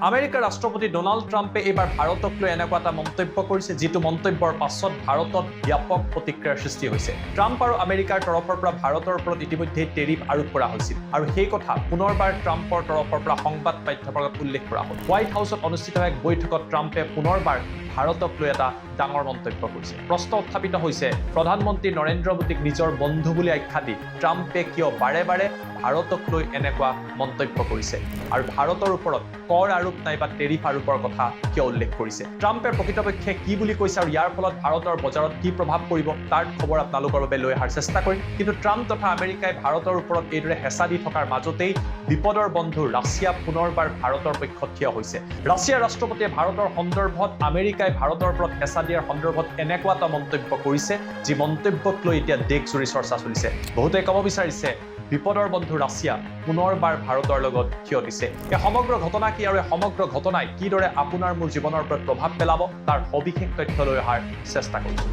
আমেৰিকাৰ ৰাষ্ট্ৰপতি ডোনাল্ড ট্ৰাম্পে এইবাৰ ভাৰতক লৈ এনেকুৱা এটা মন্তব্য কৰিছে যিটো মন্তব্যৰ পাছত ভাৰতত ব্যাপক প্ৰতিক্ৰিয়াৰ সৃষ্টি হৈছে। ট্ৰাম্প আৰু আমেৰিকাৰ তৰফৰ পৰা ভাৰতৰ ওপৰত ইতিমধ্যে টেৰিফ আৰোপ কৰা হৈছিল আৰু সেই কথা পুনৰবাৰ ট্ৰাম্পৰ তৰফৰ পৰা সংবাদ মাধ্যমত উল্লেখ কৰা হ'ল। হোৱাইট হাউচত অনুষ্ঠিত এক বৈঠকত ট্ৰাম্পে পুনৰবাৰ ভাৰতক লৈ এটা ডাঙৰ মন্তব্য কৰিছে। প্ৰশ্ন উত্থাপিত হৈছে প্ৰধানমন্ত্ৰী নৰেন্দ্ৰ মোদীক নিজৰ বন্ধু বুলি আখ্যা দি ট্ৰাম্পে কিয় বাৰে বাৰে ভাৰতক লৈ এনেকুৱা মন্তব্য কৰিছে আৰু ভাৰতৰ ওপৰত কৰ আৰোপ নাইবা টেৰিফ আৰোপৰ কথা কিয় উল্লেখ কৰিছে। ট্ৰাম্পে প্ৰকৃতপক্ষে কি বুলি কৈছে আৰু ইয়াৰ ফলত ভাৰতৰ বজাৰত কি প্ৰভাৱ পৰিব তাৰ খবৰ আপোনালোকৰ বাবে লৈ অহাৰ চেষ্টা কৰিম। কিন্তু ট্ৰাম্প তথা আমেৰিকাই ভাৰতৰ ওপৰত এইদৰে হেঁচা দি থকাৰ মাজতেই বিপদৰ বন্ধু ৰাছিয়া পুনৰবাৰ ভাৰতৰ পক্ষত থিয় হৈছে। ৰাছিয়াৰ ৰাষ্ট্ৰপতিয়ে ভাৰতৰ সন্দৰ্ভত আমেৰিকাই ভাৰতৰ ওপৰত হেঁচা দিয়াৰ সন্দৰ্ভত এনেকুৱা এটা মন্তব্য কৰিছে যি মন্তব্যক লৈ এতিয়া দেশজুৰি চৰ্চা চলিছে। বহুতে ক'ব বিচাৰিছে বিপদৰ বন্ধু ৰাছিয়া পুনৰবাৰ ভাৰতৰ লগত থিয় দিছে। এই সমগ্ৰ ঘটনা কি আৰু এই সমগ্ৰ ঘটনাই কিদৰে আপোনাৰ মোৰ জীৱনৰ ওপৰত প্ৰভাৱ পেলাব তাৰ সবিশেষ তথ্য লৈ অহাৰ চেষ্টা কৰিছো।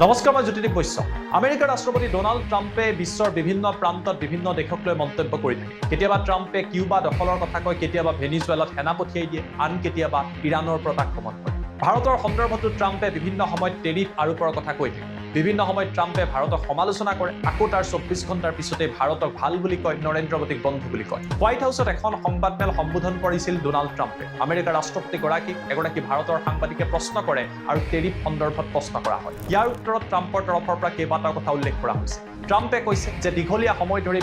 নমস্কাৰ, মই জ্যোতিদীপ বৈশ্য। আমেৰিকাৰ ৰাষ্ট্ৰপতি ডোনাল্ড ট্ৰাম্পে বিশ্বৰ বিভিন্ন প্ৰান্তত বিভিন্ন দেশক লৈ মন্তব্য কৰি থাকে। কেতিয়াবা ট্ৰাম্পে কিউবা দখলৰ কথা কয়, কেতিয়াবা ভেনিজুৱেলাত সেনা পঠিয়াই দিয়ে, আন কেতিয়াবা ইৰাণৰ ওপৰত আক্ৰমণ কৰে। ভাৰতৰ সন্দৰ্ভতো ট্ৰাম্পে বিভিন্ন সময়ত টেৰিফ আৰোপৰ কথা কৈ থাকে। বিভিন্ন সময়ত ট্ৰাম্পে ভাৰতক সমালোচনা কৰে, আকৌ তাৰ 24 ঘণ্টাৰ পিছতে ভাৰতক ভাল বুলি কয়, নৰেন্দ্ৰ মোদীক বন্ধু বুলি কয়। হোৱাইট হাউচত এখন সংবাদমেল সম্বোধন কৰিছিল ডোনাল্ড ট্ৰাম্পে। আমেৰিকাৰ ৰাষ্ট্ৰপতিগৰাকীক এগৰাকী ভাৰতৰ সাংবাদিকে প্ৰশ্ন কৰে আৰু টেৰিফ সন্দৰ্ভত প্ৰশ্ন কৰা হয়। ইয়াৰ উত্তৰত ট্ৰাম্পৰ তৰফৰ পৰা কেইবাটাও কথা উল্লেখ কৰা হৈছে। ট্ৰাম্পে কৈছে যে দীঘলীয়া সময় ধৰি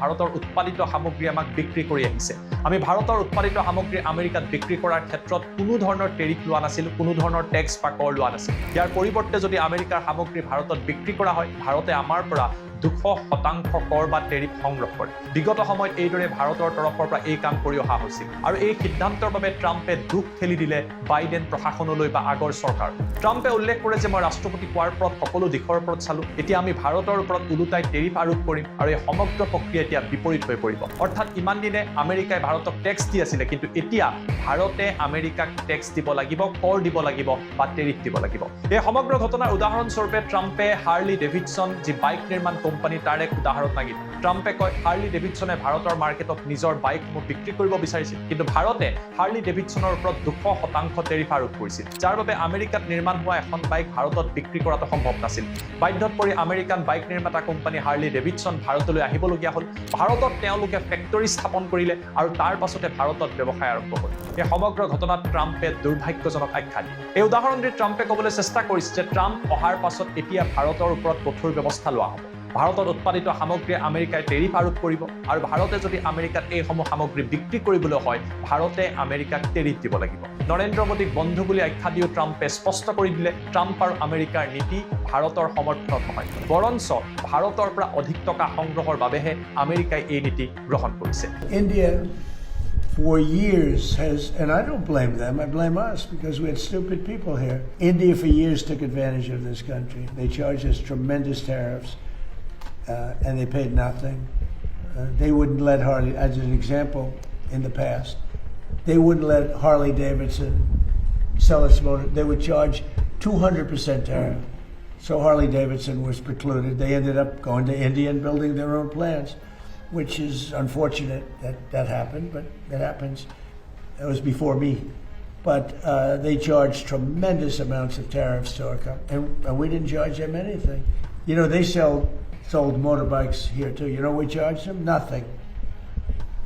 ভাৰতৰ উৎপাদিত সামগ্ৰী আমাক বিক্ৰী কৰি আহিছে। আমি ভাৰতৰ উৎপাদিত সামগ্ৰী আমেৰিকাত বিক্ৰী কৰাৰ ক্ষেত্ৰত কোনো ধৰণৰ টেৰিফ লোৱা নাছিল, কোনো ধৰণৰ টেক্স বা কৰ লোৱা নাছিল। ইয়াৰ পৰিৱৰ্তে যদি আমেৰিকাৰ সামগ্ৰী ভাৰতত বিক্ৰী কৰা হয়, ভাৰতে আমাৰ পৰা 200% কৰ বা টেৰিফ সংগ্ৰহ কৰে। বিগত সময়ত এইদৰে ভাৰতৰ তৰফৰ পৰা এই কাম কৰি অহা হৈছিল আৰু এই সিদ্ধান্তৰ বাবে ট্ৰাম্পে দুখ ঠেলি দিলে বাইডেন প্ৰশাসনলৈ বা আগৰ চৰকাৰ। ট্ৰাম্পে উল্লেখ কৰে যে মই ৰাষ্ট্ৰপতি হোৱাৰ ওপৰত সকলো দিশৰ ওপৰত চালো, এতিয়া আমি ভাৰতৰ ওপৰত ওলোটাই টেৰিফ আৰোপ কৰিম আৰু এই সমগ্ৰ প্ৰক্ৰিয়া এতিয়া বিপৰীত হৈ পৰিব। অৰ্থাৎ ইমান দিনে আমেৰিকাই ভাৰতক টেক্স দি আছিলে, কিন্তু এতিয়া ভাৰতে আমেৰিকাক টেক্স দিব লাগিব, কৰ দিব লাগিব বা টেৰিফ দিব লাগিব। এই সমগ্ৰ ঘটনাৰ উদাহৰণস্বৰূপে ট্ৰাম্পে হাৰ্লি ডেভিডছন যি বাইক নিৰ্মাণ কোম্পানী তাৰ এক উদাহৰণ দাঙি ধৰে। ট্ৰাম্পে কয় হাৰ্লি ডেভিডছনে ভাৰতৰ মাৰ্কেটত নিজৰ বাইকসমূহ বিক্ৰী কৰিব বিচাৰিছিল, কিন্তু ভাৰতে হাৰ্লি ডেভিডছনৰ ওপৰত 200% টেৰিফ আৰোপ কৰিছিল, যাৰ বাবে আমেৰিকাত নিৰ্মাণ হোৱা এখন বাইক ভাৰতত বিক্ৰী কৰাটো সম্ভৱ নাছিল। বাধ্যত পৰি আমেৰিকান বাইক নিৰ্মাতা কোম্পানী হাৰ্লি ডেভিডছন ভাৰতলৈ আহিবলগীয়া হ'ল। ভাৰতত তেওঁলোকে ফেক্টৰী স্থাপন কৰিলে আৰু তাৰ পাছতে ভাৰতত ব্যৱসায় আৰম্ভ কৰিলে। এই সমগ্ৰ ঘটনাত ট্ৰাম্পে দুৰ্ভাগ্যজনক আখ্যা দিয়ে। এই উদাহৰণ দি ট্ৰাম্পে ক'বলৈ চেষ্টা কৰিছে যে ট্ৰাম্প অহাৰ পাছত এতিয়া ভাৰতৰ ওপৰত কঠোৰ ব্যৱস্থা লোৱা হ'ব। ভাৰতত উৎপাদিত সামগ্ৰী আমেৰিকাই টেৰিফ আৰোপ কৰিব আৰু ভাৰতে যদি আমেৰিকাত এইসমূহ সামগ্ৰী বিক্ৰী কৰিবলৈ হয়, ভাৰতে আমেৰিকাক টেৰিফ দিব লাগিব। নৰেন্দ্ৰ মোদীক বন্ধু বুলি আখ্যা দিও ট্ৰাম্পে স্পষ্ট কৰি দিলে ট্ৰাম্প আৰু আমেৰিকাৰ নীতি ভাৰতৰ সমৰ্থনত নহয়, বৰঞ্চ ভাৰতৰ পৰা অধিক টকা সংগ্ৰহৰ বাবেহে আমেৰিকাই এই নীতি গ্ৰহণ কৰিছে। India for years has, and I don't blame them, I blame us because we had stupid people here. India for years took advantage of this country. They charged us tremendous tariffs. And they paid nothing. They wouldn't let Harley, as an example, in the past, they wouldn't let Harley Davidson sell its motor. They would charge 200% tariff. So Harley Davidson was precluded. They ended up going to India and building their own plants, which is unfortunate that that happened, but it happens. It was before me. But they charged tremendous amounts of tariffs to our company, and we didn't charge them anything. You know, they sold motorbikes here too. You know we charged them? Nothing.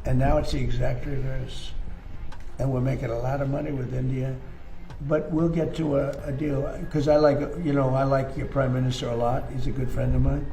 And now it's the exact reverse. And we're making a lot of money with India. But we'll get to a deal. Because I like your Prime Minister a lot. He's a good friend of mine.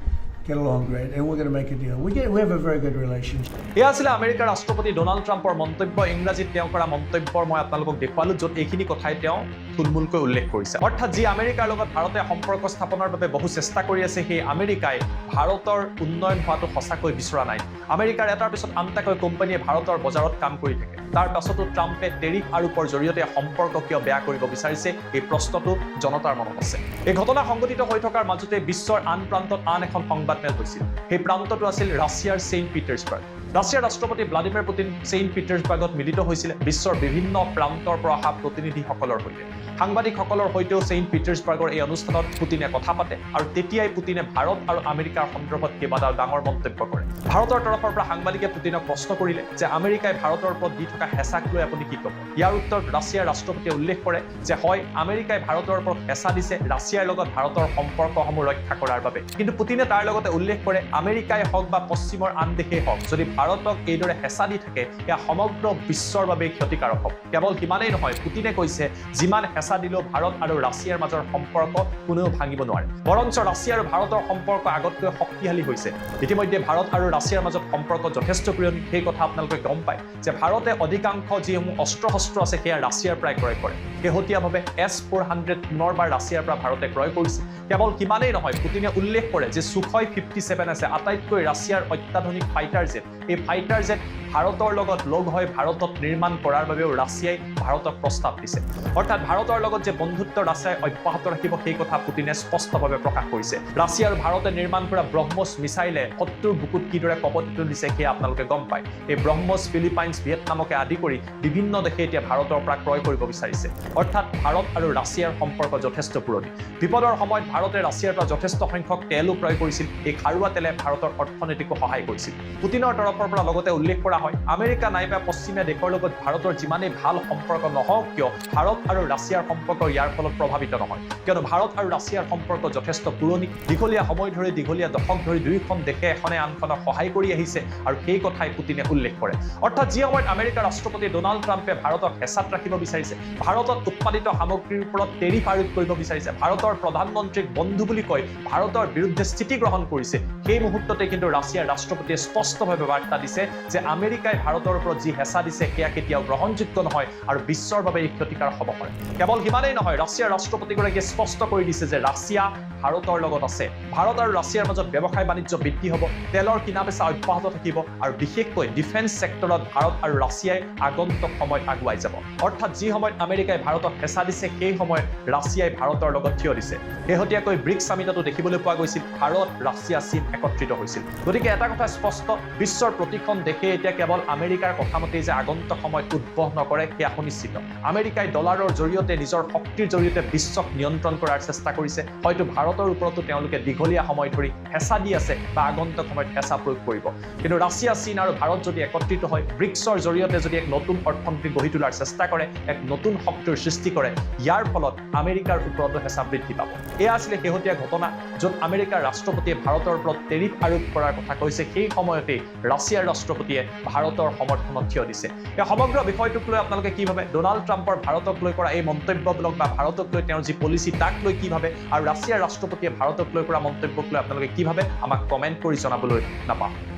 Get along great. And we're going to make a deal. We have a very good relationship. এয়া আছিল আমেৰিকাৰ ৰাষ্ট্ৰপতি Donald ট্ৰাম্পৰ মন্তব্য। ইংৰাজীত তেওঁ কৰা মন্তব্যৰ মই আপোনালোকক দেখুৱালো, য'ত এইখিনি কথাই তেওঁ থুলমূলকৈ উল্লেখ কৰিছে। অৰ্থাৎ যি আমেৰিকাৰ লগত ভাৰতে সম্পৰ্ক স্থাপনৰ বাবে বহু চেষ্টা কৰি আছে, সেই আমেৰিকাই ভাৰতৰ উন্নয়ন হোৱাটো সঁচাকৈ বিচৰা নাই। আমেৰিকাৰ এটাৰ পিছত আনটাকৈ কোম্পানীয়ে ভাৰতৰ বজাৰত কাম কৰি থাকে। তাৰ পাছতো ট্ৰাম্পে টেৰিফ আৰোপৰ জৰিয়তে সম্পৰ্ক কিয় বেয়া কৰিব বিচাৰিছে, এই প্ৰশ্নটো জনতাৰ মনত আছে। এই ঘটনা সংঘটিত হৈ থকাৰ মাজতে বিশ্বৰ আন প্ৰান্তত আন এখন সংবাদমেল হৈছিল। সেই প্ৰান্তটো আছিল ৰাছিয়াৰ ছেইণ্ট পিটাৰ্ছবাৰ্গ। ৰাছিয়াৰ ৰাষ্ট্ৰপতি ভ্লাদিমিৰ পুটিন ছেইণ্ট পিটাৰ্ছবাৰ্গত মিলিত হৈছিল বিশ্বৰ বিভিন্ন প্ৰান্তৰ পৰা অহা প্ৰতিনিধিসকলৰ সৈতে সাংবাদিকসকলৰ সৈতেও ছেইণ্ট পিটাৰ্ছবাৰ্গৰ এই অনুষ্ঠানত পুটিনে কথা পাতে আৰু তেতিয়াই পুটিনে ভাৰত আৰু আমেৰিকাৰ সন্দৰ্ভত কেইবাটাও ডাঙৰ মন্তব্য কৰে ভাৰতৰ তৰফৰ পৰা সাংবাদিকে পুটিনক প্ৰশ্ন কৰিলে যে আমেৰিকাই ভাৰতৰ ওপৰত দি থকা হেঁচাক লৈ আপুনি কি ক'ব ইয়াৰ উত্তৰত ৰাছিয়াৰ ৰাষ্ট্ৰপতিয়ে উল্লেখ কৰে যে হয় আমেৰিকাই ভাৰতৰ ওপৰত হেঁচা দিছে ৰাছিয়াৰ লগত ভাৰতৰ সম্পৰ্কসমূহ ৰক্ষা কৰাৰ বাবে কিন্তু পুটিনে তাৰ লগতে উল্লেখ কৰে আমেৰিকাই হওক বা পশ্চিমৰ আন দেশেই হওক যদি ভাৰতক এইদৰে হেঁচা দি থাকে এয়া সমগ্ৰ বিশ্বৰ বাবে ক্ষতিকাৰক হ'ব কেৱল সিমানেই নহয় পুটিনে কৈছে যিমান হেঁচা দিলেও ভাৰত আৰু ৰাছিয়াৰ মাজৰ সম্পৰ্ক কোনেও ভাঙিব নোৱাৰে বৰঞ্চ ৰাছিয়া আৰু ভাৰতৰ সম্পৰ্ক আগতকৈ শক্তিশালী হৈছে ইতিমধ্যে ভাৰত আৰু ৰাছিয়াৰ মাজত সম্পৰ্ক যথেষ্ট পুৰণি সেই কথা আপোনালোকে গম পায় যে ভাৰতে অধিকাংশ যিসমূহ অস্ত্ৰ শস্ত্ৰ আছে সেয়া ৰাছিয়াৰ পৰাই ক্ৰয় কৰে শেহতীয়াভাৱে S-400 পুনৰবাৰ ৰাছিয়াৰ পৰা ভাৰতে ক্ৰয় কৰিছে কেৱল সিমানেই নহয় পুটিনে উল্লেখ কৰে যে সুখয় 57 আছে আটাইতকৈ ৰাছিয়াৰ অত্যাধুনিক ফাইটাৰ জেট এই ফাইটাৰ জেট ভাৰতৰ লগত লগ হৈ ভাৰতত নিৰ্মাণ কৰাৰ বাবেও ৰাছিয়াই ভাৰতক প্ৰস্তাৱ দিছে অৰ্থাৎ ভাৰতৰ লগত যে বন্ধুত্ব ৰাছিয়াই অব্যাহত ৰাখিব সেই কথা পুটিনে স্পষ্টভাৱে প্ৰকাশ কৰিছে ৰাছিয়া আৰু ভাৰতে নিৰ্মাণ কৰা ব্ৰহ্মছ মিছাইলে শত্ৰুৰ বুকুত কিদৰে কপতি তুলিছে সেয়া আপোনালোকে গম পায় এই ব্ৰহ্মছ ফিলিপাইনছ ভিয়েটনামকে আদি কৰি বিভিন্ন দেশে এতিয়া ভাৰতৰ পৰা ক্ৰয় কৰিব বিচাৰিছে অৰ্থাৎ ভাৰত আৰু ৰাছিয়াৰ সম্পৰ্ক যথেষ্ট পুৰণি বিপদৰ সময়ত ভাৰতে ৰাছিয়াৰ পৰা যথেষ্ট সংখ্যক তেলো ক্ৰয় কৰিছিল এই খাৰুৱা তেলে ভাৰতৰ অৰ্থনীতিকো সহায় কৰিছিল পুটিনৰ তৰফৰ পৰা লগতে উল্লেখ কৰা হয় আমেৰিকা নাইবা পশ্চিমীয়া দেশৰ লগত ভাৰতৰ যিমানেই ভাল সম্পৰ্ক নহওক কিয় ভাৰত আৰু ৰাছিয়াৰ সম্পৰ্ক ইয়াৰ ফলত প্ৰভাৱিত নহয় কিয়নো ভাৰত আৰু ৰাছিয়াৰ সম্পৰ্ক যথেষ্ট পুৰণি দীঘলীয়া সময় ধৰি দীঘলীয়া দশক ধৰি দুয়োখন দেশে এখনে আনখনক সহায় কৰি আহিছে আৰু সেই কথাই পুটিনে উল্লেখ কৰে অৰ্থাৎ যি সময়ত আমেৰিকাৰ ৰাষ্ট্ৰপতি ডোনাল্ড ট্ৰাম্পে ভাৰতক হেঁচাত ৰাখিব বিচাৰিছে ভাৰতত উৎপাদিত সামগ্ৰীৰ ওপৰত টেৰিফ আৰোপ কৰিব বিচাৰিছে ভাৰতৰ প্ৰধানমন্ত্ৰীক বন্ধু বুলি কৈ ভাৰতৰ বিৰুদ্ধে স্থিতি গ্ৰহণ কৰিছে সেই মুহূৰ্ততে কিন্তু ৰাছিয়াৰ ৰাষ্ট্ৰপতিয়ে স্পষ্টভাৱে বাৰ্তা দিছে যে আমেৰিকাই ভাৰতৰ ওপৰত যি হেঁচা দিছে সেয়া কেতিয়াও গ্ৰহণযোগ্য নহয় আৰু বিশ্বৰ বাবে এই ক্ষতিকাৰক হ'ব পাৰে কেৱল সিমানেই নহয় ৰাছিয়াৰ ৰাষ্ট্ৰপতিগৰাকীয়ে স্পষ্ট কৰি দিছে যে ৰাছিয়া ভাৰতৰ লগত আছে ভাৰত আৰু ৰাছিয়াৰ মাজত ব্যৱসায় বাণিজ্য বৃদ্ধি হ'ব তেলৰ কিনা বেচা অব্যাহত থাকিব আৰু বিশেষকৈ ডিফেন্স ছেক্টৰত ভাৰত আৰু ৰাছিয়াই আগন্তুক সময়ত আগুৱাই যাব অৰ্থাৎ যি সময়ত আমেৰিকাই ভাৰতক হেঁচা দিছে সেই সময়ত ৰাছিয়াই ভাৰতৰ লগত থিয় দিছে শেহতীয়াকৈ ব্ৰিক্স সামিটতো দেখিবলৈ পোৱা গৈছিল ভাৰত ৰাছিয়া চীন একত্ৰিত হৈছিল গতিকে এটা কথা স্পষ্ট বিশ্বৰ প্ৰতিখন দেশে এতিয়া কেৱল আমেৰিকাৰ কথামতেই যে আগন্তুক সময়ত উদ্ভৱ নকৰে সেয়া সুনিশ্চিত আমেৰিকাই ডলাৰৰ জৰিয়তে নিজৰ শক্তিৰ জৰিয়তে বিশ্বক নিয়ন্ত্ৰণ কৰাৰ চেষ্টা কৰিছে হয়তো ভাৰতৰ ওপৰতো তেওঁলোকে দীঘলীয়া সময় ধৰি হেঁচা দি আছে বা আগন্তুক সময়ত হেঁচা প্ৰয়োগ কৰিব কিন্তু ৰাছিয়া চীন আৰু ভাৰত যদি একত্ৰিত হয় ব্ৰিক্সৰ জৰিয়তে যদি এক নতুন অৰ্থনীতি গঢ়ি তোলাৰ চেষ্টা কৰে এক নতুন শক্তিৰ সৃষ্টি কৰে ইয়াৰ ফলত আমেৰিকাৰ ওপৰতো হেঁচা বৃদ্ধি পাব এয়া আছিলে শেহতীয়া ঘটনা য'ত আমেৰিকাৰ ৰাষ্ট্ৰপতিয়ে ভাৰতৰ ওপৰত টেৰিফ আৰোপ কৰাৰ কথা কৈছে সেই সময়তেই ৰাছিয়াৰ ৰাষ্ট্ৰপতিয়ে ভাৰতৰ সমৰ্থনত থিয় দিছে এই সমগ্ৰ বিষয়টোক লৈ আপোনালোকে কি ভাবে ডোনাল্ড ট্ৰাম্পৰ ভাৰতক লৈ কৰা এই মন্তব্যবিলাক বা ভাৰতক লৈ তেওঁৰ যি পলিচি তাক লৈ কি ভাবে আৰু ৰাছিয়াৰ ৰাষ্ট্ৰপতিয়ে ভাৰতক লৈ কৰা মন্তব্যক লৈ আপোনালোকে কি ভাবে আমাক কমেন্ট কৰি জনাবলৈ নাপাহৰিব